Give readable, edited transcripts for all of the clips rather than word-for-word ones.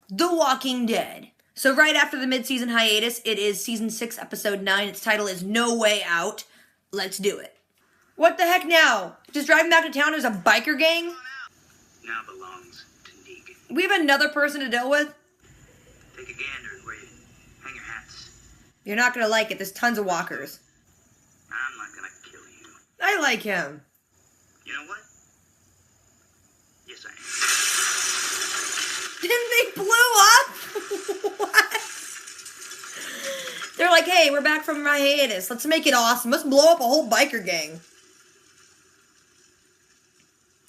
The Walking Dead. So right after the mid-season hiatus, it is season 6, episode 9. Its title is No Way Out. Let's do it. What the heck now? Just driving back to town, there's a biker gang? Now belongs to Negan. We have another person to deal with? Take a gander at where you hang your hats. You're not gonna like it, there's tons of walkers. I'm not gonna kill you. I like him. You know what? Yes, I am. Didn't they blow up? What? They're like, hey, we're back from my hiatus. Let's make it awesome. Let's blow up a whole biker gang.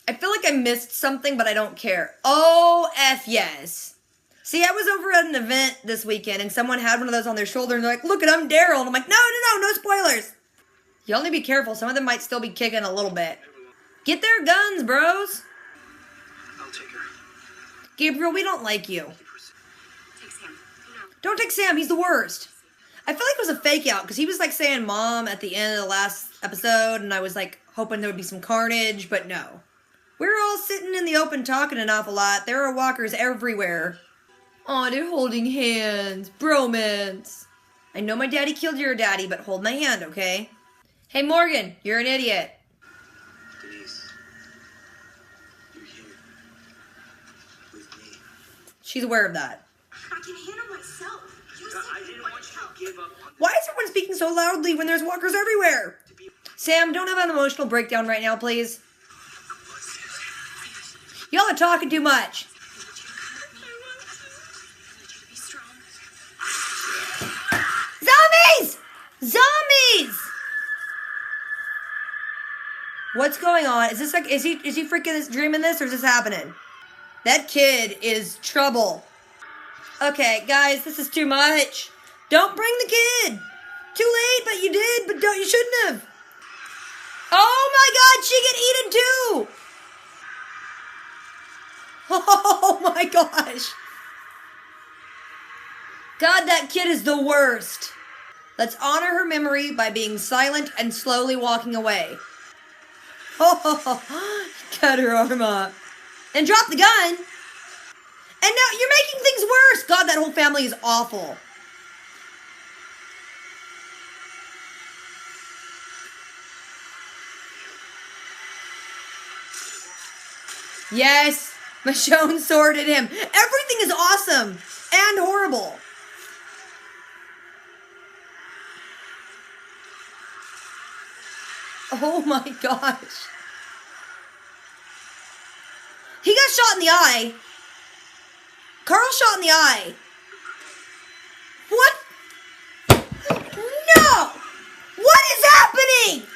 I feel like I missed something, but I don't care. Oh, F yes. See, I was over at an event this weekend, and someone had one of those on their shoulder, and they're like, look, I'm Daryl. And I'm like, no spoilers. You only be careful. Some of them might still be kicking a little bit. Get their guns, bros. I'll take her. Gabriel, we don't like you. Take Sam. No. Don't take Sam, he's the worst. I feel like it was a fake out, because he was like saying mom at the end of the last episode, and I was like hoping there would be some carnage, but no. We're all sitting in the open talking an awful lot. There are walkers everywhere. Aw, they're holding hands. Bromance. I know my daddy killed your daddy, but hold my hand, okay? Hey, Morgan, you're an idiot. Denise, you're here. With me. She's aware of that. I can handle myself. You said I didn't want you to give up on Why is everyone speaking so loudly when there's walkers everywhere? Sam, don't have an emotional breakdown right now, please. Y'all are talking too much. Be strong. Zombies! Zombies! What's going on? Is this like, is he freaking dreaming this, or is this happening? That kid is trouble. Okay, guys, this is too much. Don't bring the kid. Too late, but you did, but you shouldn't have. Oh my God, she get eaten too. Oh my gosh. God, that kid is the worst. Let's honor her memory by being silent and slowly walking away. Oh, cut her arm up. And drop the gun. And now you're making things worse. God, that whole family is awful. Yes. Michonne sworded him. Everything is awesome and horrible. Oh my gosh. He got shot in the eye. Carl shot in the eye. What? No! What is happening?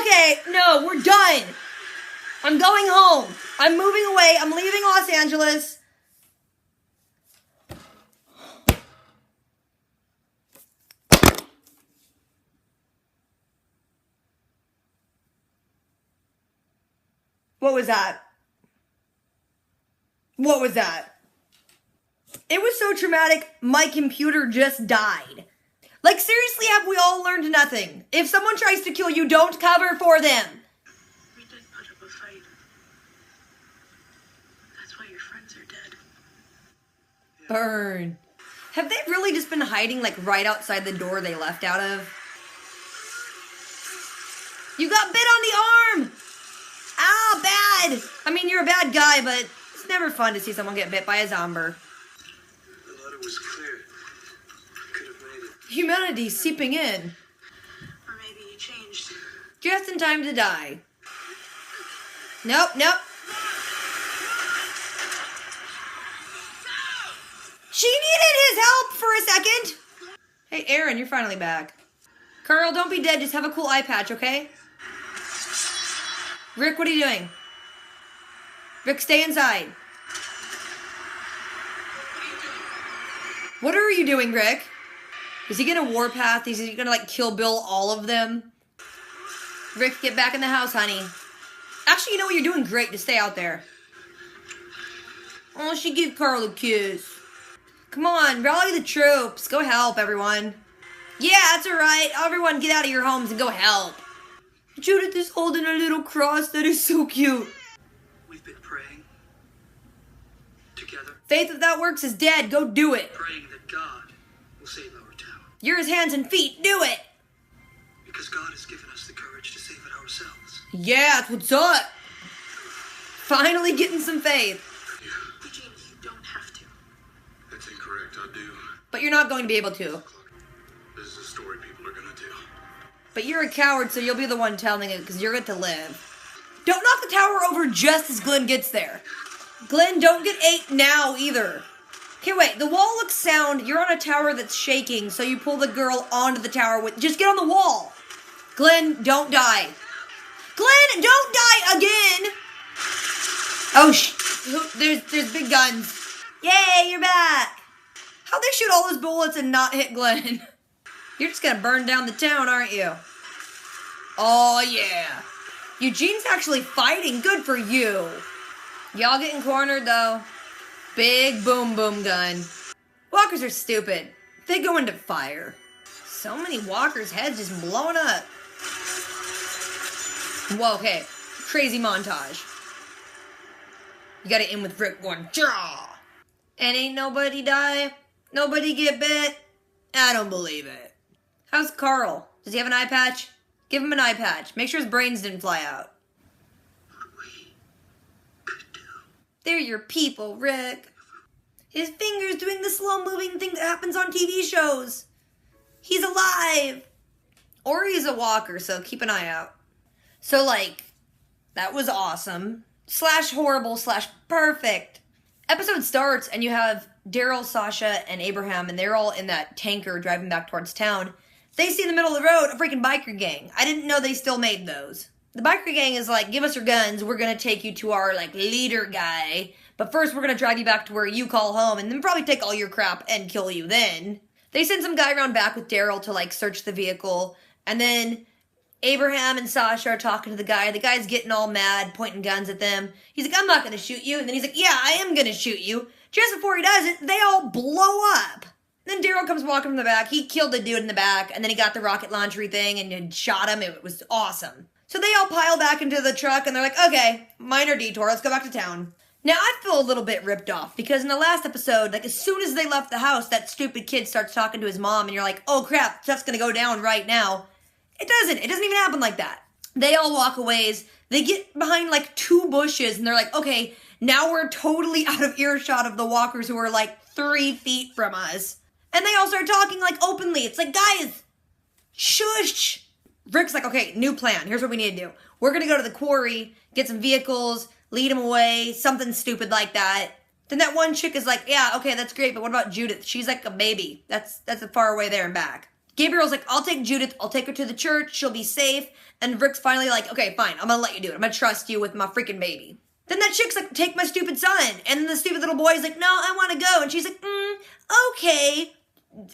Okay, no, we're done. I'm going home. I'm moving away. I'm leaving Los Angeles. What was that? What was that? It was so traumatic, my computer just died. Like, seriously, have we all learned nothing? If someone tries to kill you, don't cover for them. We did put up a fight. That's why your friends are dead. Burn. Have they really just been hiding, like, right outside the door they left out of? You got bit on the arm! Ow, bad! I mean, you're a bad guy, but it's never fun to see someone get bit by a zombie. the letter was clear. Could have made it. Humanity seeping in. Or maybe you changed. Just in time to die. Nope. She needed his help for a second. Hey, Aaron, you're finally back. Carl, don't be dead. Just have a cool eye patch, okay? Rick, what are you doing? Rick, stay inside. What are you doing, Rick? Is he gonna warpath? Is he gonna, like, kill Bill all of them? Rick, get back in the house, honey. Actually, you know what? You're doing great to stay out there. Oh, she gave Carl a kiss. Come on, rally the troops. Go help, everyone. Yeah, that's alright. Everyone get out of your homes and go help. Judith is holding a little cross that is so cute. We've been praying. together, Faith without works is dead. Go do it. praying that God will save our town. You're his hands and feet. Do it. Because God has given us the courage to save it ourselves. Yeah, that's what's up. Finally getting some faith. Eugene, you don't have to. That's incorrect, I do. But you're not going to be able to. This is a story people are gonna tell. But you're a coward, so you'll be the one telling it because you're going to live. Don't knock the tower over just as Glenn gets there. Glenn, don't get ate now either. Okay, wait. The wall looks sound. You're on a tower that's shaking, so you pull the girl onto the tower with... Just get on the wall. Glenn, don't die. Glenn, don't die again! Oh, there's big guns. Yay, you're back. How'd they shoot all those bullets and not hit Glenn? You're just gonna burn down the town, aren't you? Oh, yeah. Eugene's actually fighting. Good for you. Y'all getting cornered, though. Big boom boom gun. Walkers are stupid. They go into fire. So many walkers' heads just blowing up. Whoa, okay. Crazy montage. You gotta end with Rick going, jaw. And ain't nobody die? Nobody get bit? I don't believe it. How's Carl? Does he have an eye patch? Give him an eye patch. Make sure his brains didn't fly out. We could do. They're your people, Rick. His finger's doing the slow-moving thing that happens on TV shows. He's alive. Or he's a walker, so keep an eye out. So, like, that was awesome. / horrible / perfect. Episode starts, and you have Daryl, Sasha, and Abraham, and they're all in that tanker driving back towards town. They see in the middle of the road a freaking biker gang. I didn't know they still made those. The biker gang is like, give us your guns, we're gonna take you to our, like, leader guy. But first we're gonna drive you back to where you call home, and then probably take all your crap and kill you then. They send some guy around back with Daryl to, like, search the vehicle. And then Abraham and Sasha are talking to the guy. The guy's getting all mad, pointing guns at them. He's like, I'm not gonna shoot you. And then he's like, yeah, I am gonna shoot you. Just before he does it, they all blow up. Then Daryl comes walking from the back. He killed the dude in the back, and then he got the rocket launcher thing and shot him. It was awesome. So they all pile back into the truck, and they're like, okay, minor detour, let's go back to town. Now, I feel a little bit ripped off, because in the last episode, like, as soon as they left the house, that stupid kid starts talking to his mom, and you're like, oh crap, stuff's gonna go down right now. It doesn't even happen like that. They all walk a ways, they get behind, like, 2 bushes, and they're like, okay, now we're totally out of earshot of the walkers who are, like, 3 feet from us. And they all start talking, like, openly. It's like, guys, shush. Rick's like, okay, new plan. Here's what we need to do. We're going to go to the quarry, get some vehicles, lead them away, something stupid like that. Then that one chick is like, yeah, okay, that's great, but what about Judith? She's like a baby. That's a far away there and back. Gabriel's like, I'll take Judith. I'll take her to the church. She'll be safe. And Rick's finally like, okay, fine. I'm going to let you do it. I'm going to trust you with my freaking baby. Then that chick's like, take my stupid son. And then the stupid little boy's like, no, I want to go. And she's like, okay.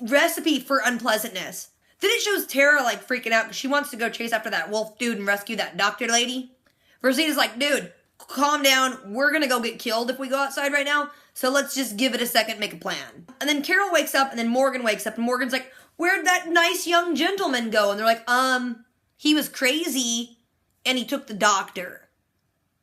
Recipe for unpleasantness. Then it shows Tara like freaking out because she wants to go chase after that wolf dude and rescue that doctor lady. Rosita's like, dude, calm down. We're going to go get killed if we go outside right now. So let's just give it a second, make a plan. And then Carol wakes up and then Morgan wakes up and Morgan's like, where'd that nice young gentleman go? And they're like, he was crazy and he took the doctor.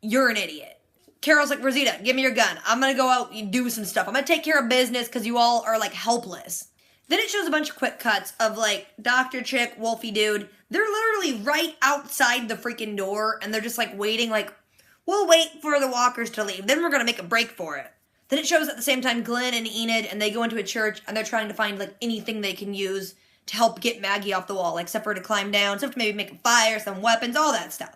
You're an idiot. Carol's like, Rosita, give me your gun. I'm going to go out and do some stuff. I'm going to take care of business because you all are like helpless. Then it shows a bunch of quick cuts of like Dr. Chick, Wolfie Dude. They're literally right outside the freaking door and they're just like waiting like, we'll wait for the walkers to leave. Then we're going to make a break for it. Then it shows at the same time Glenn and Enid and they go into a church and they're trying to find like anything they can use to help get Maggie off the wall. Like except for her to climb down, except to maybe make a fire, some weapons, all that stuff.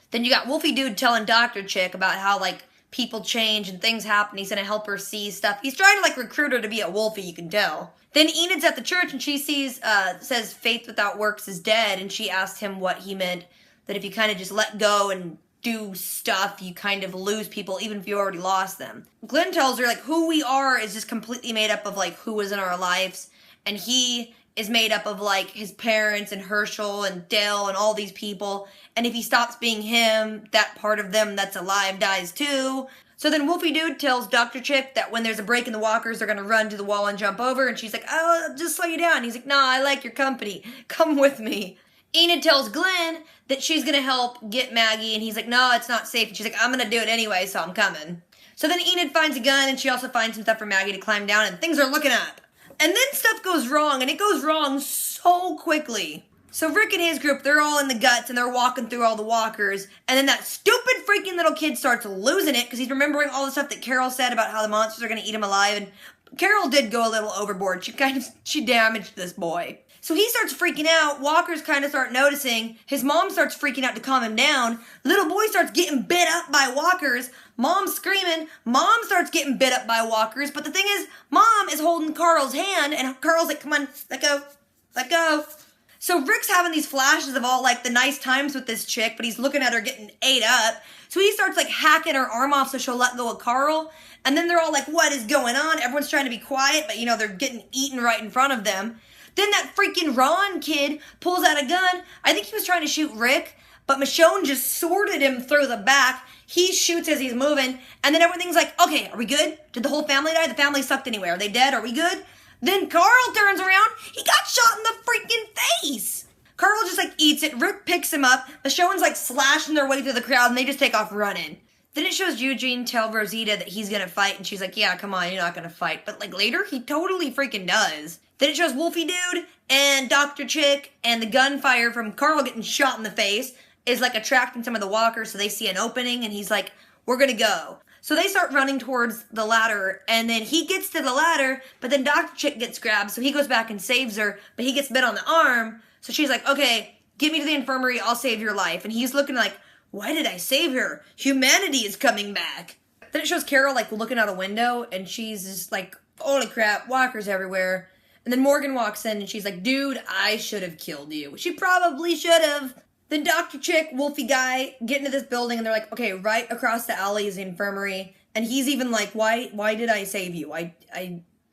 Then you got Wolfie Dude telling Dr. Chick about how like people change and things happen. He's going to help her see stuff. He's trying to like recruit her to be a Wolfie, you can tell. Then Enid's at the church and she sees, says faith without works is dead. And she asked him what he meant, that if you kind of just let go and do stuff, you kind of lose people, even if you already lost them. Glenn tells her like who we are is just completely made up of like who was in our lives. And he is made up of like his parents and Herschel and Dale and all these people. And if he stops being him, that part of them that's alive dies too. So then Wolfie Dude tells Dr. Chick that when there's a break in the walkers, they're going to run to the wall and jump over. And she's like, oh, just slow you down. He's like, nah, I like your company. Come with me. Enid tells Glenn that she's going to help get Maggie. And he's like, no, it's not safe. And she's like, I'm going to do it anyway, so I'm coming. So then Enid finds a gun, and she also finds some stuff for Maggie to climb down, and things are looking up. And then stuff goes wrong, and it goes wrong so quickly. So Rick and his group, they're all in the guts, and they're walking through all the walkers, and then that stupid freaking little kid starts losing it, because he's remembering all the stuff that Carol said about how the monsters are going to eat him alive, and Carol did go a little overboard. She damaged this boy. So he starts freaking out. Walkers kind of start noticing. His mom starts freaking out to calm him down. Little boy starts getting bit up by walkers. Mom's screaming. Mom starts getting bit up by walkers. But the thing is, Mom is holding Carl's hand, and Carl's like, come on, let go, let go. So Rick's having these flashes of all, like, the nice times with this chick, but he's looking at her getting ate up. So he starts, like, hacking her arm off so she'll let go of Carl. And then they're all like, what is going on? Everyone's trying to be quiet, but, you know, they're getting eaten right in front of them. Then that freaking Ron kid pulls out a gun. I think he was trying to shoot Rick, but Michonne just sworded him through the back. He shoots as he's moving, and then everything's like, okay, are we good? Did the whole family die? The family sucked anyway. Are they dead? Are we good? Then Carl turns around. He got shot in the freaking face. Carl just, like, eats it. Rick picks him up. Michonne's, like, slashing their way through the crowd, and they just take off running. Then it shows Eugene tell Rosita that he's gonna fight, and she's like, yeah, come on, you're not gonna fight. But, like, later, he totally freaking does. Then it shows Wolfie Dude and Dr. Chick, and the gunfire from Carl getting shot in the face is, like, attracting some of the walkers, so they see an opening, and he's like, we're gonna go. So they start running towards the ladder, and then he gets to the ladder, but then Dr. Chick gets grabbed, so he goes back and saves her, but he gets bit on the arm, so she's like, okay, get me to the infirmary, I'll save your life. And he's looking like, why did I save her? Humanity is coming back. Then it shows Carol, like, looking out a window, and she's just like, holy crap, walkers everywhere. And then Morgan walks in, and she's like, dude, I should have killed you. She probably should have. Then Dr. Chick, Wolfie Guy, get into this building, and they're like, okay, right across the alley is the infirmary. And he's even like, why did I save you? I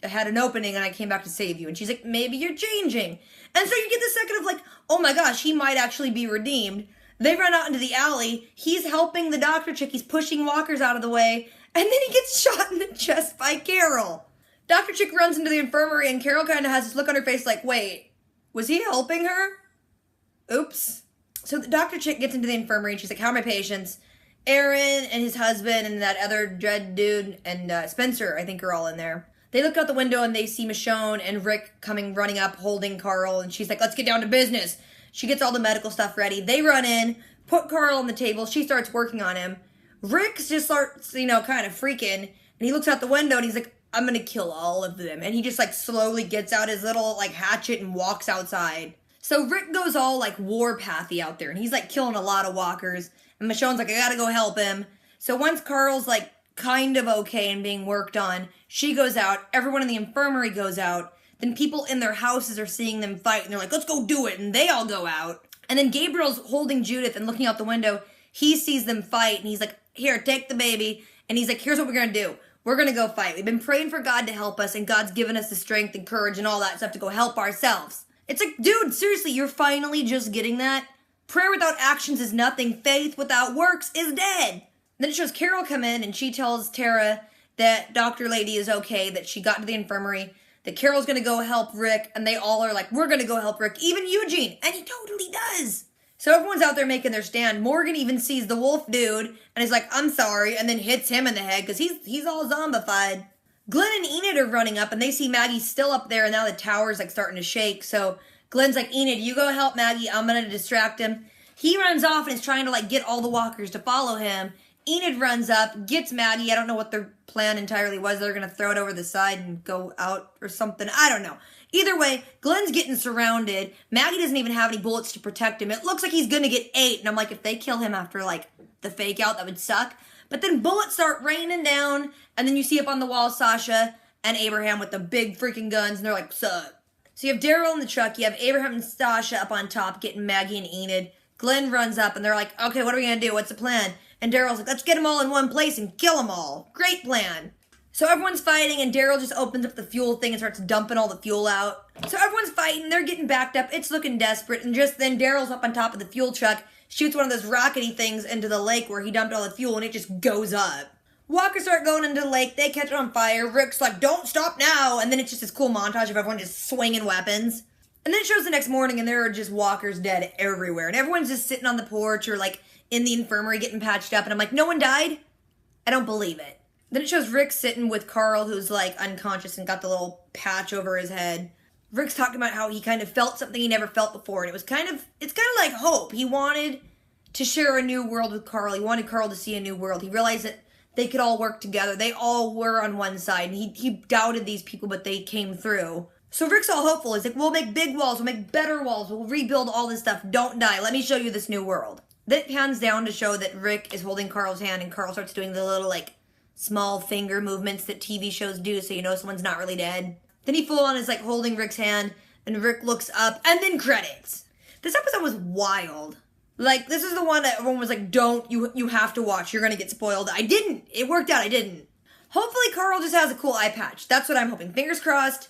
had an opening, and I came back to save you. And she's like, maybe you're changing. And so you get this second of like, oh my gosh, he might actually be redeemed. They run out into the alley. He's helping the Dr. Chick. He's pushing walkers out of the way. And then he gets shot in the chest by Carol. Dr. Chick runs into the infirmary, and Carol kind of has this look on her face like, wait, was he helping her? Oops. So the Dr. Chick gets into the infirmary, and she's like, how are my patients? Aaron and his husband and that other dread dude and Spencer, I think, are all in there. They look out the window, and they see Michonne and Rick coming running up, holding Carl, and she's like, let's get down to business. She gets all the medical stuff ready. They run in, put Carl on the table. She starts working on him. Rick just starts, kind of freaking, and he looks out the window, and he's like, I'm gonna kill all of them. And he just, slowly gets out his little, hatchet and walks outside. So Rick goes all, warpathy out there, and he's, killing a lot of walkers. And Michonne's like, I gotta go help him. So once Carl's, kind of okay and being worked on, she goes out. Everyone in the infirmary goes out. Then people in their houses are seeing them fight, and they're like, let's go do it. And they all go out. And then Gabriel's holding Judith and looking out the window. He sees them fight, and he's like, here, take the baby. And he's like, here's what we're gonna do. We're gonna go fight. We've been praying for God to help us, and God's given us the strength and courage and all that stuff to go help ourselves. It's like, dude, seriously, you're finally just getting that? Prayer without actions is nothing. Faith without works is dead. Then it shows Carol come in, and she tells Tara that Dr. Lady is okay, that she got to the infirmary, that Carol's gonna go help Rick, and they all are like, we're gonna go help Rick, even Eugene, and he totally does. So everyone's out there making their stand. Morgan even sees the wolf dude, and is like, I'm sorry, and then hits him in the head, because he's all zombified. Glenn and Enid are running up, and they see Maggie still up there, and now the tower's, starting to shake, so Glenn's like, Enid, you go help Maggie, I'm gonna distract him. He runs off and is trying to, get all the walkers to follow him. Enid runs up, gets Maggie. I don't know what their plan entirely was. They're going to throw it over the side and go out or something. I don't know. Either way, Glenn's getting surrounded. Maggie doesn't even have any bullets to protect him. It looks like he's going to get ate. And I'm like, if they kill him after, the fake out, that would suck. But then bullets start raining down. And then you see up on the wall Sasha and Abraham with the big freaking guns. And they're like, suck. So you have Daryl in the truck. You have Abraham and Sasha up on top getting Maggie and Enid. Glenn runs up and they're like, okay, what are we going to do? What's the plan? And Daryl's like, let's get them all in one place and kill them all. Great plan. So everyone's fighting, and Daryl just opens up the fuel thing and starts dumping all the fuel out. So everyone's fighting, they're getting backed up, it's looking desperate, and just then Daryl's up on top of the fuel truck, shoots one of those rockety things into the lake where he dumped all the fuel, and it just goes up. Walkers start going into the lake, they catch it on fire, Rick's like, don't stop now, and then it's just this cool montage of everyone just swinging weapons. And then it shows the next morning, and there are just walkers dead everywhere, and everyone's just sitting on the porch or, in the infirmary getting patched up, and I'm like, no one died? I don't believe it. Then it shows Rick sitting with Carl, who's like unconscious and got the little patch over his head. Rick's talking about how he kind of felt something he never felt before, and it's kind of like hope. He wanted to share a new world with Carl. He wanted Carl to see a new world. He realized that they could all work together. They all were on one side, and he doubted these people, but they came through. So Rick's all hopeful. He's like, we'll make big walls, we'll make better walls, we'll rebuild all this stuff. Don't die. Let me show you this new world. Then it pans down to show that Rick is holding Carl's hand, and Carl starts doing the little, like, small finger movements that TV shows do, so you know someone's not really dead. Then he full on is, like, holding Rick's hand, and Rick looks up, and then credits. This episode was wild. Like, this is the one that everyone was like, don't, you have to watch, you're gonna get spoiled. I didn't. It worked out, I didn't. Hopefully Carl just has a cool eye patch. That's what I'm hoping. Fingers crossed.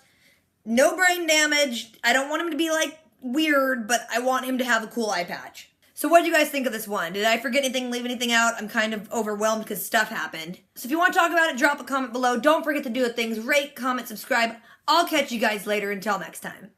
No brain damage. I don't want him to be, like, weird, but I want him to have a cool eye patch. So what do you guys think of this one? Did I forget anything, leave anything out? I'm kind of overwhelmed because stuff happened. So if you want to talk about it, drop a comment below. Don't forget to do the things. Rate, comment, subscribe. I'll catch you guys later. Until next time.